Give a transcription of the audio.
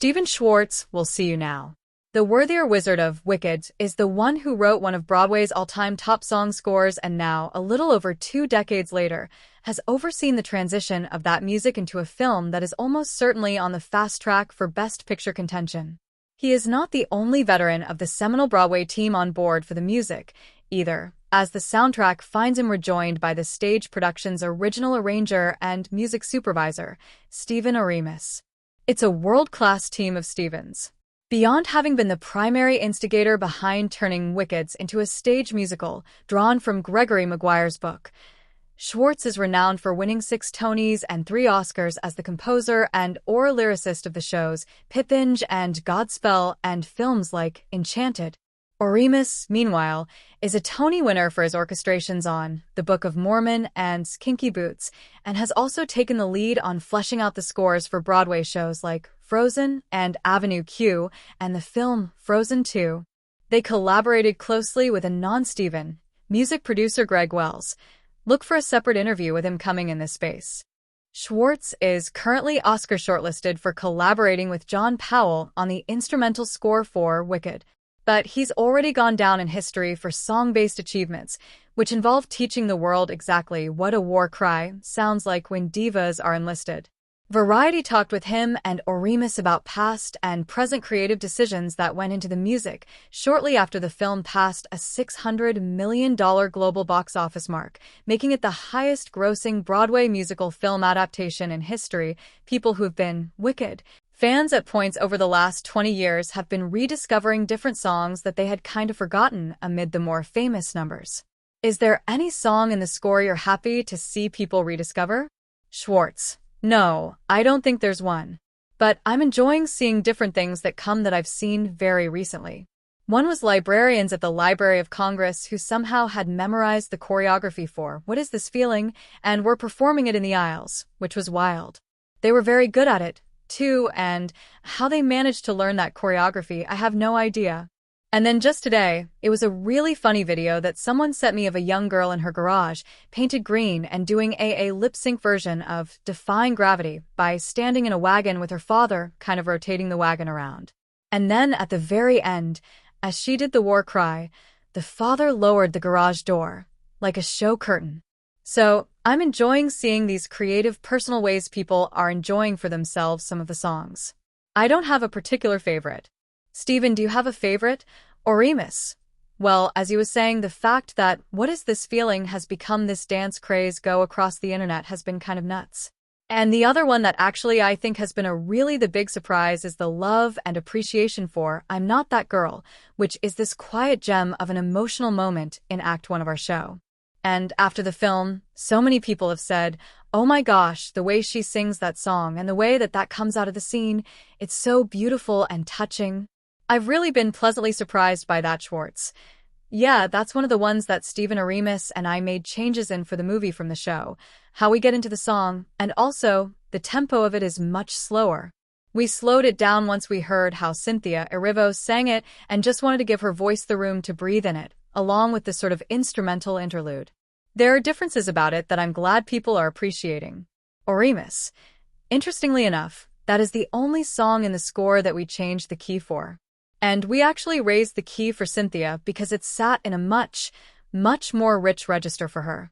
Stephen Schwartz will see you now. The worthier wizard of Wicked is the one who wrote one of Broadway's all-time top song scores and now, a little over 2 decades later, has overseen the transition of that music into a film that is almost certainly on the fast track for Best Picture contention. He is not the only veteran of the seminal Broadway team on board for the music, either, as the soundtrack finds him rejoined by the stage production's original arranger and music supervisor, Stephen Oremus. It's a world-class team of Stephens. Beyond having been the primary instigator behind turning Wicked into a stage musical drawn from Gregory Maguire's book, Schwartz is renowned for winning 6 Tonys and 3 Oscars as the composer and or lyricist of the shows Pippinge and Godspell and films like Enchanted. Oremus, meanwhile, is a Tony winner for his orchestrations on The Book of Mormon and Kinky Boots, and has also taken the lead on fleshing out the scores for Broadway shows like Frozen and Avenue Q and the film Frozen 2. They collaborated closely with a non-Stephen, music producer Greg Wells. Look for a separate interview with him coming in this space. Schwartz is currently Oscar shortlisted for collaborating with John Powell on the instrumental score for Wicked. But he's already gone down in history for song-based achievements, which involve teaching the world exactly what a war cry sounds like when divas are enlisted. Variety talked with him and Oremus about past and present creative decisions that went into the music shortly after the film passed a $600 million global box office mark, making it the highest-grossing Broadway musical film adaptation in history. People who've been Wicked fans at points over the last 20 years have been rediscovering different songs that they had kind of forgotten amid the more famous numbers. Is there any song in the score you're happy to see people rediscover? Schwartz: No, I don't think there's one. But I'm enjoying seeing different things that come that I've seen very recently. One was librarians at the Library of Congress who somehow had memorized the choreography for What Is This Feeling and were performing it in the aisles, which was wild. They were very good at it, too, and how they managed to learn that choreography, I have no idea. And then just today, it was a really funny video that someone sent me of a young girl in her garage, painted green and doing a lip-sync version of Defying Gravity by standing in a wagon with her father, kind of rotating the wagon around. And then at the very end, as she did the war cry, the father lowered the garage door, like a show curtain. So, I'm enjoying seeing these creative personal ways people are enjoying for themselves some of the songs. I don't have a particular favorite. Stephen, do you have a favorite? Oremus? Well, as you was saying, the fact that What Is This Feeling has become this dance craze go across the internet has been kind of nuts. And the other one that actually I think has been a really the big surprise is the love and appreciation for I'm Not That Girl, which is this quiet gem of an emotional moment in Act 1 of our show. And after the film, so many people have said, oh my gosh, the way she sings that song and the way that comes out of the scene, it's so beautiful and touching. I've really been pleasantly surprised by that, Schwartz. Yeah, that's one of the ones that Stephen Oremus and I made changes in for the movie from the show. How we get into the song, and also, the tempo of it is much slower. We slowed it down once we heard how Cynthia Erivo sang it and just wanted to give her voice the room to breathe in it, along with the sort of instrumental interlude. There are differences about it that I'm glad people are appreciating. Oremus: Interestingly enough, that is the only song in the score that we changed the key for. And we actually raised the key for Cynthia because it sat in a much more rich register for her.